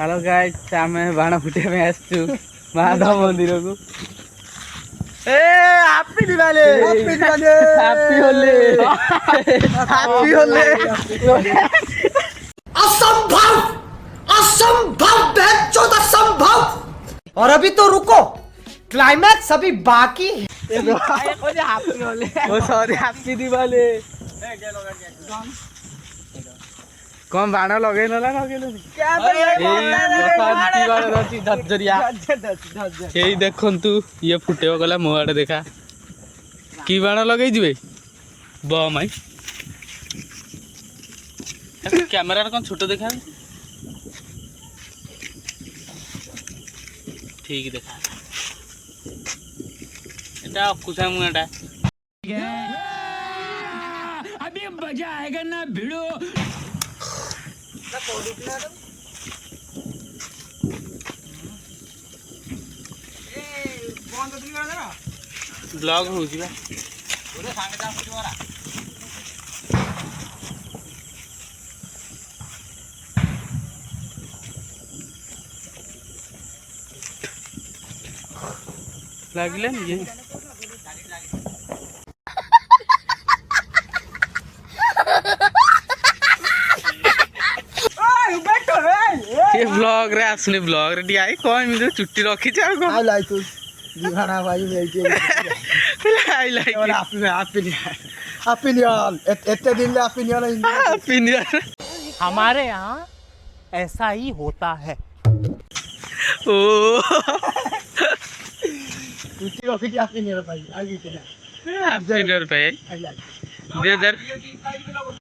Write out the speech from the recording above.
Hello guys आमे बाण फुटे में आसचु महादेव मंदिर को। ए happy Diwali happy Holi happy Holi. असंभव असंभव बेचौद असंभव। और अभी तो रुको, क्लाइमैक्स अभी बाकी है। हैप्पी होली ओ सॉरी हैप्पी दिवाली। कौन बाण लगे ना यही देखु ये फुटेब गला मो आड़े देखा कि बाण लगे बम आई कैमेरा कौन छोट देखा ठीक देखा एटा अकुशा मुआटा अभी मजा आएगा ना भिड़ो। ब्लॉग हो जी लगले ये ब्लॉग रे आसने ब्लॉग रे आई कौन मिले चुट्टी रखी जाओ को आई लाइक तू दीवाना भाई मिलके आई लाइक ओपिनियन इतने दिन ले ओपिनियन हमारे यहाँ ऐसा ही होता है। ओ चुट्टी रखी क्या ओपिनियन भाई आगे के ना ओपिनियन भाई 2000